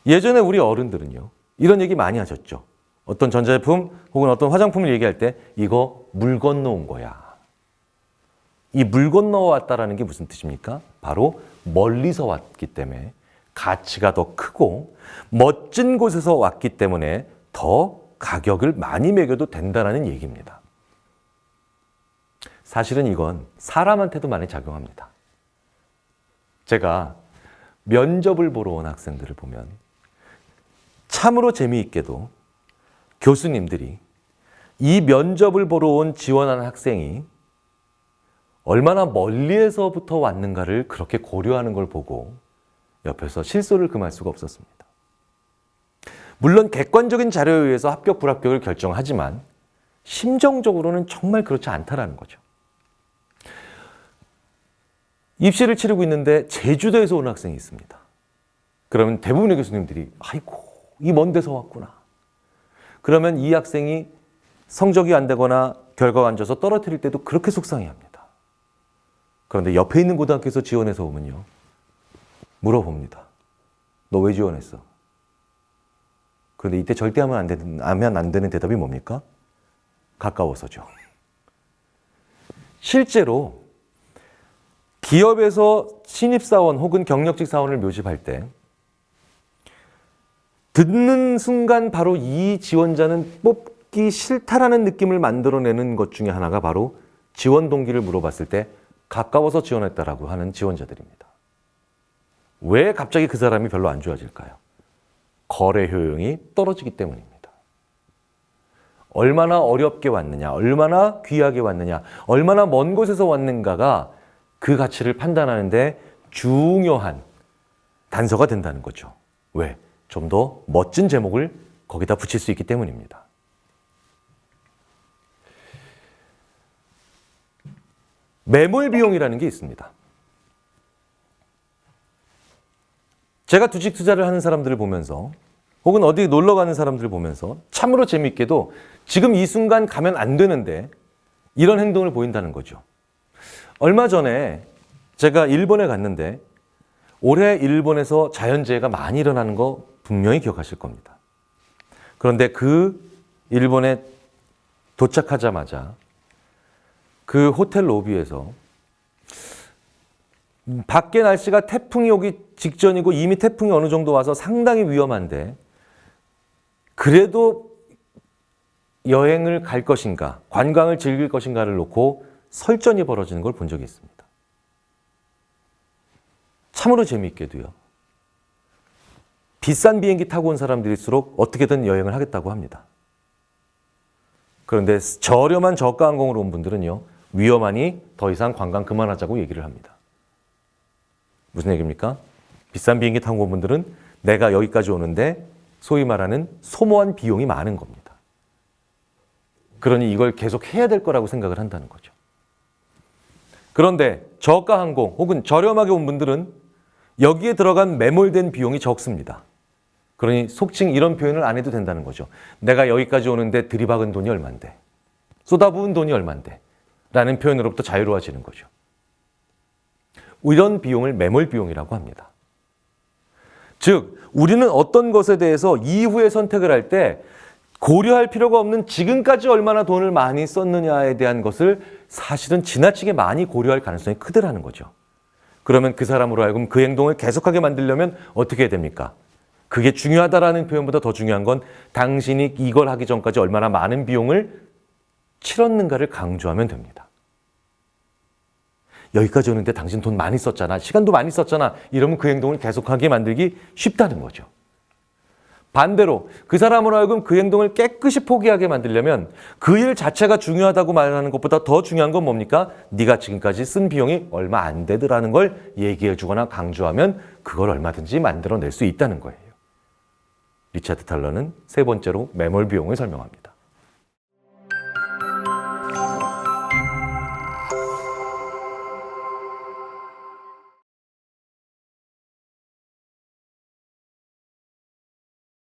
예전에 우리 어른들은요, 이런 얘기 많이 하셨죠. 어떤 전자제품 혹은 어떤 화장품을 얘기할 때 이거 물 건너온 거야. 이 물 건너왔다라는 게 무슨 뜻입니까? 바로 멀리서 왔기 때문에 가치가 더 크고 멋진 곳에서 왔기 때문에 더 가격을 많이 매겨도 된다는 얘기입니다. 사실은 이건 사람한테도 많이 작용합니다. 제가 면접을 보러 온 학생들을 보면 참으로 재미있게도 교수님들이 이 면접을 보러 온 지원하는 학생이 얼마나 멀리에서부터 왔는가를 그렇게 고려하는 걸 보고 옆에서 실소를 금할 수가 없었습니다. 물론 객관적인 자료에 의해서 합격, 불합격을 결정하지만 심정적으로는 정말 그렇지 않다라는 거죠. 입시를 치르고 있는데 제주도에서 온 학생이 있습니다. 그러면 대부분의 교수님들이 아이고, 이 먼 데서 왔구나. 그러면 이 학생이 성적이 안 되거나 결과가 안 좋아서 떨어뜨릴 때도 그렇게 속상해합니다. 그런데 옆에 있는 고등학교에서 지원해서 오면요, 물어봅니다. 너 왜 지원했어? 그런데 이때 절대 하면 안 되는 대답이 뭡니까? 가까워서죠. 실제로 기업에서 신입사원 혹은 경력직 사원을 모집할 때 듣는 순간 바로 이 지원자는 뽑기 싫다라는 느낌을 만들어내는 것 중에 하나가 바로 지원 동기를 물어봤을 때 가까워서 지원했다라고 하는 지원자들입니다. 왜 갑자기 그 사람이 별로 안 좋아질까요? 거래 효용이 떨어지기 때문입니다. 얼마나 어렵게 왔느냐, 얼마나 귀하게 왔느냐, 얼마나 먼 곳에서 왔는가가 그 가치를 판단하는데 중요한 단서가 된다는 거죠. 왜? 좀 더 멋진 제목을 거기다 붙일 수 있기 때문입니다. 매몰 비용이라는 게 있습니다. 제가 주식 투자를 하는 사람들을 보면서 혹은 어디 놀러 가는 사람들을 보면서 참으로 재미있게도 지금 이 순간 가면 안 되는데 이런 행동을 보인다는 거죠. 얼마 전에 제가 일본에 갔는데 올해 일본에서 자연재해가 많이 일어나는 거 분명히 기억하실 겁니다. 그런데 그 일본에 도착하자마자 그 호텔 로비에서 밖에 날씨가 태풍이 오기 직전이고 이미 태풍이 어느 정도 와서 상당히 위험한데 그래도 여행을 갈 것인가, 관광을 즐길 것인가를 놓고 설전이 벌어지는 걸 본 적이 있습니다. 참으로 재미있게도요. 비싼 비행기 타고 온 사람들일수록 어떻게든 여행을 하겠다고 합니다. 그런데 저렴한 저가 항공으로 온 분들은요, 위험하니 더 이상 관광 그만하자고 얘기를 합니다. 무슨 얘기입니까? 비싼 비행기 타고 온 분들은 내가 여기까지 오는데 소위 말하는 소모한 비용이 많은 겁니다. 그러니 이걸 계속 해야 될 거라고 생각을 한다는 거죠. 그런데 저가 항공 혹은 저렴하게 온 분들은 여기에 들어간 매몰된 비용이 적습니다. 그러니 속칭 이런 표현을 안 해도 된다는 거죠. 내가 여기까지 오는데 들이박은 돈이 얼만데, 쏟아부은 돈이 얼만데 라는 표현으로부터 자유로워지는 거죠. 이런 비용을 매몰 비용이라고 합니다. 즉, 우리는 어떤 것에 대해서 이후에 선택을 할 때 고려할 필요가 없는 지금까지 얼마나 돈을 많이 썼느냐에 대한 것을 사실은 지나치게 많이 고려할 가능성이 크더라는 거죠. 그러면 그 사람으로 하여금 그 행동을 계속하게 만들려면 어떻게 해야 됩니까? 그게 중요하다라는 표현보다 더 중요한 건 당신이 이걸 하기 전까지 얼마나 많은 비용을 치렀는가를 강조하면 됩니다. 여기까지 오는데 당신 돈 많이 썼잖아. 시간도 많이 썼잖아. 이러면 그 행동을 계속하게 만들기 쉽다는 거죠. 반대로 그 사람으로 하여금 그 행동을 깨끗이 포기하게 만들려면 그 일 자체가 중요하다고 말하는 것보다 더 중요한 건 뭡니까? 네가 지금까지 쓴 비용이 얼마 안 되더라는 걸 얘기해 주거나 강조하면 그걸 얼마든지 만들어낼 수 있다는 거예요. 리차드 탈러는 세 번째로 매몰 비용을 설명합니다.